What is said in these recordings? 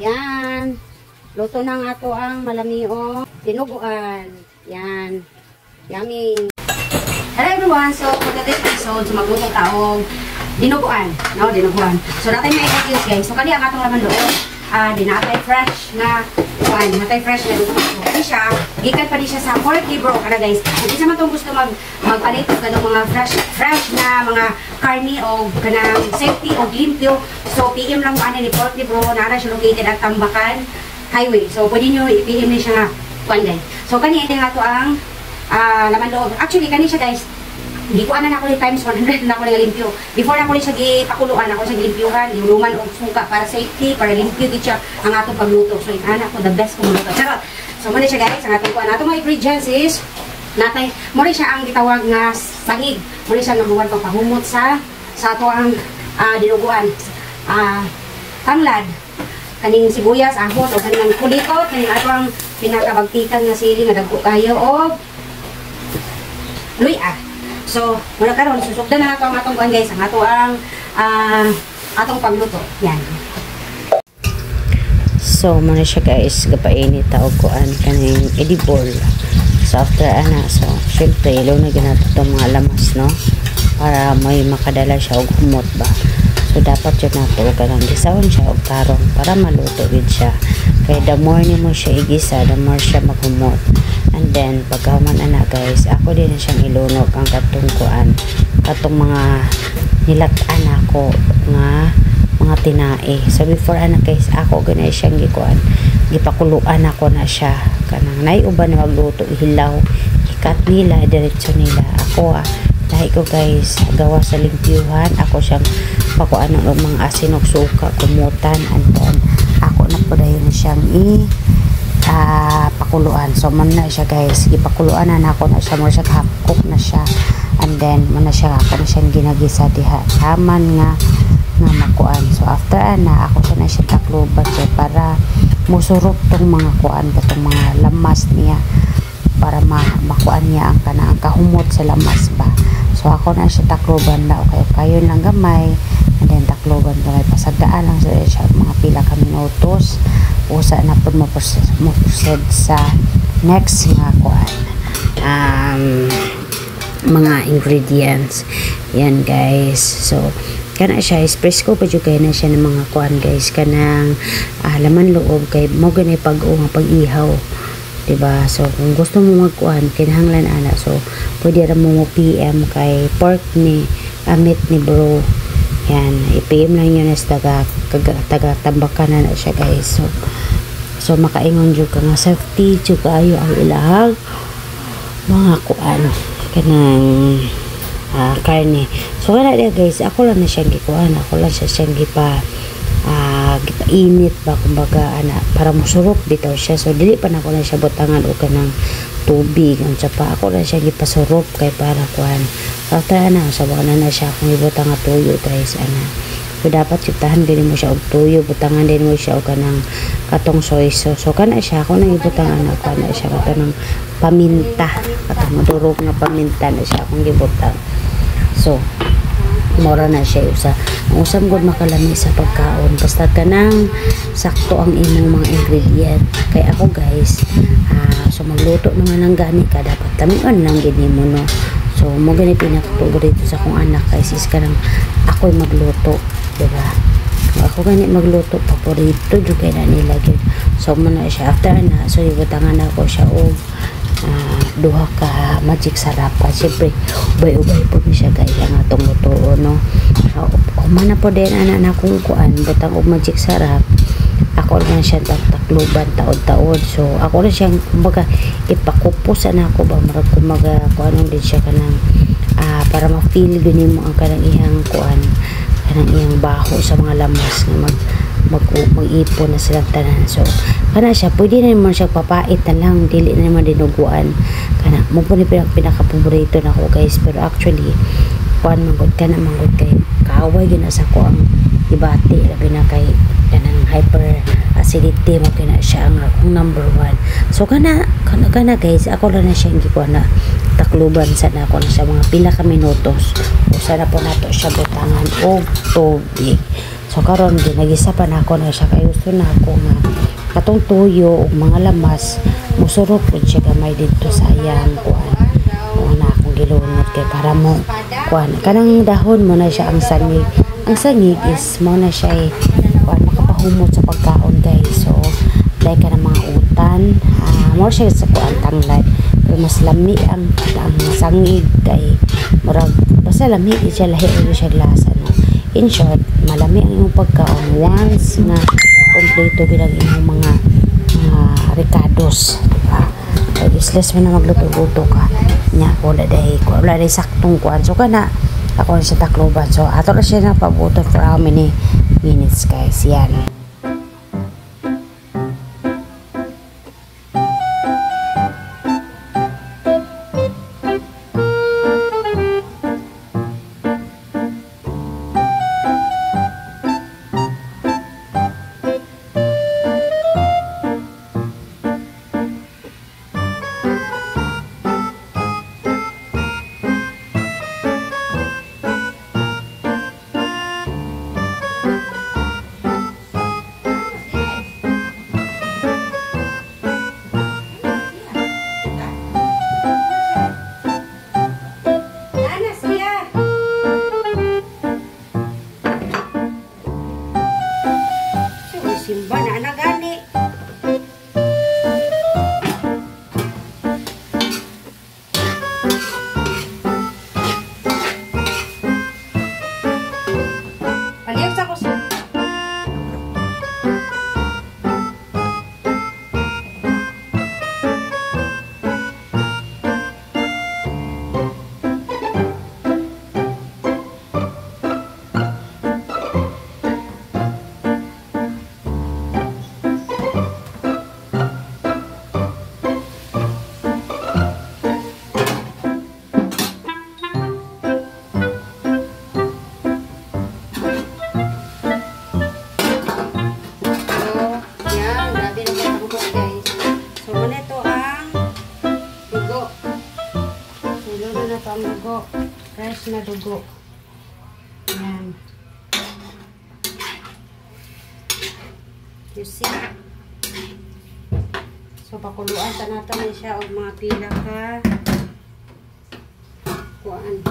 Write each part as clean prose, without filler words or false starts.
Yan. Luto na nga to ang malamiong dinuguan. Yan. Yummy. Hello everyone. So, for today's episode, magluto taong dinuguan. No, dinuguan. So, natin may ingredients guys. So, kani ang atong laman doon. Dinatay fresh na kuan. Natay fresh na dugo. Kani siya, gikan pa din siya sa pork liver kana guys. Hindi sa man tong gusto magpalit og kanang mga fresh na mga karni o kanang safety o limpyo. So, PM lang ba ni pork liver na siya located at Tambakan Highway. So, pwede nyo i-PM ni siya nga kuan guys. So, kani ito nga to ang laman loob. Actually, kani siya guys, gikuan na ako ni times 100 na ako nga limpyo. Before na ako siya gipakuluan, ako siya gilimpyuhan, iuluman og suka para safety, para limpyo gid siya ang atong pagluto. So, inana ko the best kung luto. Charot. So, muna siya guys, ang atong kuan. Atong mga ingredients is natay, muna siya ang gitawag nga sangig. Muna siya number 1 pagpahumot sa ato ang dinuguan. Tanglad, kaning sibuyas, ahon, o kaning kulikot, kaning ato ang pinakabagtikan nga sili nga dagko kayo o luya. So, muna karon susugdan na nato ang atong kuan guys, ang ato ang atong pagluto. Yan. So, muna siya guys, gapainit ta og kuan kaning edible. So, after ana, so syempre ilaw na ginato tong mga lamas, no? Para may makadala siya og humot ba. So, dapat yun nato kanang gisawon siya og tarong para maluto gid siya. Kaya the more ni mo siya igisa, the more siya maghumot. And then, pagkaman ana guys, ako din na siyang ilunog ang katong kuan, katong mga nilatan ako nga mga tinae. So, before ana guys, ako ganay siyang gikuan, gipakuluan ako na siya. Kanang naiuban na magluto, ihilaw, ikat nila, diretso nila. Ako dahil ko guys, gawa sa limpyuhan, ako siyang pakuan ng mga asin og suka, kumutan, and then, ako na po dahil na siyang pakuluan. So, muna siya guys, ipakuluan na ako na siya, muna siya kahapkok na siya, and then muna siya, ako na siyang ginagisa diha, taman nga makuan. So, after ana, ako siya na siya takluban siya para musurok tong mga kuan, katong mga lamas niya, para makuan niya ang kanang kahumot sa lamas ba. So, ako na siya takluban na, okay, kayo lang gamay, and then takluban gamay, pasagdaan lang siya mga pila ka minutos. Usa na po mo-proceed sa next nga kuan, mga ingredients. Yan guys. So, kana siya, espresso pa dyan kayo na siya ng mga kuan guys. Kanang laman loob kay mo ganay pag-ihaw. Diba? So, kung gusto mo magkuan, kinahanglan ana. So, pwede rin mo PM kay pork ni meat ni bro. Yan, i-PM lang yun as taga-tambakan na siya guys. So makaingon jud ka nga safety jud kayo ang ilahang mga kuan kanang karne. So wala dia guys, ako lang na siyang gikuan, ako lang siyang gipainit ba kumbaga ana para musurok bitaw siya. So dili pa na ako na siya butangan og kanang tubig ang pa ako lang siya gipasurop kay para kuan. After ana sa baka na siya kung ibutang nga tuyo guys ana. So dapat sitahan din mo siya og tuyo, butangan din mo siya og kanang katong soy sauce. So kana siya ako nang ibutangan ako kana siya katong paminta, katong madurog nga paminta na siya akong gibutang. So mura na siya usam gud makalami sa pagkaon basta kanang sakto ang imong mga ingredient. Kay ako guys, so magluto naman ng gani ka, dapat tamian lang gid nimo no. So mo gani pinakapaborito sa akong anak kay sis kanang ako'y magluto, diba? Ako gani magluto, paborito jud kay na nila gyud. So muna siya after na, so ibutangan ako siya og duha ka magic sarap. Siyempre ubay-ubay po siya guys ang atong luto no. Humana po din ana kung kuan butang og magic sarap, ako rin siya takluban taod-taod. So ako rin siyang kumbaga ipakupos na ako ba marag kumaga kuan din siya kanang para ma-feel gani mo ang kanang iyang kuan, kanang iyang baho sa mga lamas nga mag-ipon na silang tanan. So kana siya pwede na naman siya papait na lang, dili na naman dinuguan kana mo po ni pinaka-paborito na ako guys. Pero actually kuan manggod ka na manggod kay kaaway gina sa ko ang ibati labi na kay kanang hyper acidity mo kina siya ang akong number 1. So kana guys, ako lang na siya gikuan na takluban sa nako na sa mga pila ka minutos. O sana po nato siya butangan og tubig. So karon ginagisa pa nako na siya kay gusto na ako nga katong tuyo ug mga lamas musurot pud siya gamay didto sa iyang kuan. O na akong gilunod kay para mo kuan kanang dahon mo na siya ang sangig. Ang sangig is mo na siya kuan makapahumot sa pagkaon guys. So like ka ng mga utan, more siya sa kuan tanglad. Pero mas lami ang sangig kay murag basta lami siya lahi siya lasa no. In short, malami ang imong pagkaon once nga kompleto bilang imong mga ricados, diba? So useless man na magluto-luto ka nya wala day saktong kuan. So kana ako na siya takloban. So ato na siya na pabuto for how many minutes guys. Yan. Simba na nagani. Aliw sa ko. Ang dugo, fresh na dugo. Ayan. You see? So, pakuluan ta natin siya o mga pila ka kuan.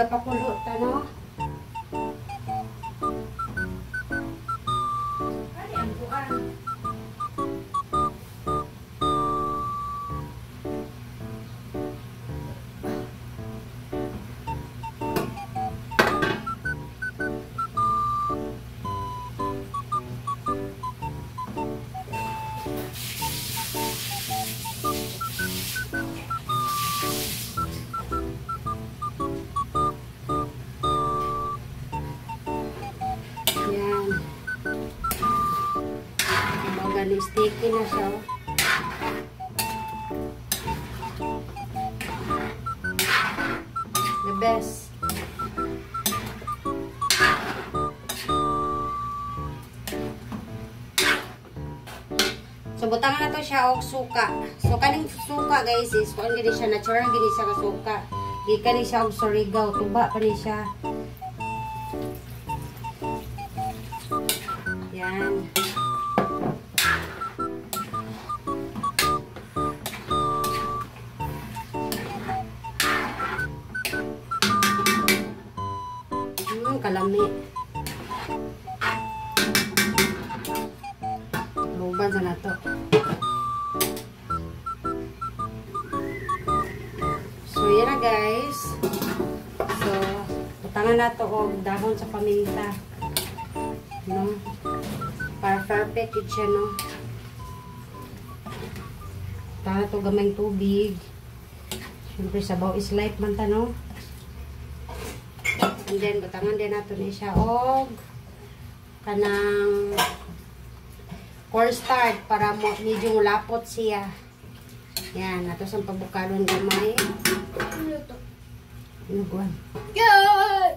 Pakulo tano. Ay, ang buwan. Sticky na siya. The best. So, butangan na to siya og suka. So, kaning suka, guys, is kung gini siya, natural gini siya ka suka. Gikan ni siya og sorigaw. Tuba pa ni siya. Yan. Kalami. Luban sa nato. So, yan na guys. So, butangan nato og dahon sa paminta. No? Para perfect it siya, no? Butangan nato gamayng tubig. Siyempre, sabaw is life man ta, no? And then, butangan din nato ni siya og kanang cornstarch para medyo mulapot siya. Yan, nato sa pabukalon gamay. Ano to? Inuguan. Yay!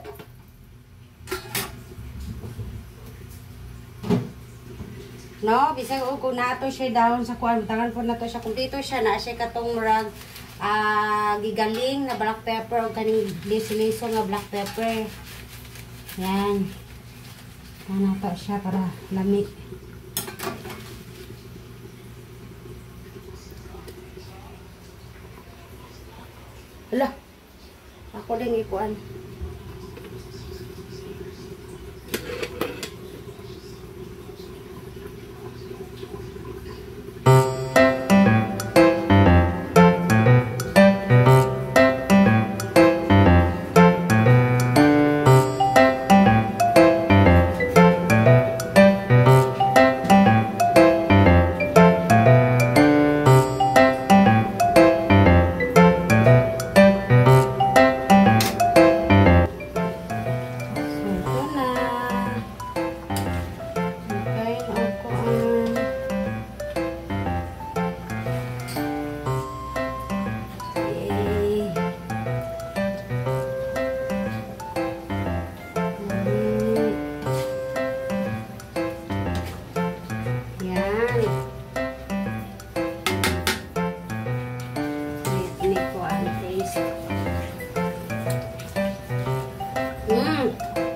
No, bisag kung nato siya down sa kuan, butangan po nato siya. Kung dito siya, na siya katong murag gigaling na black pepper o kaning liso-liso nga black pepper. Yan. Nato siya para lami. Hala. Ako din ikuan.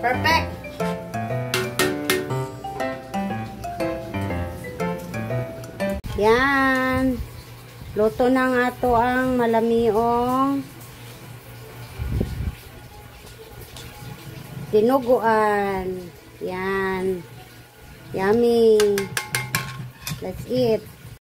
Perfect. Yan. Luto na nga to ang malamiong dinuguan. Yan. Yummy. Let's eat.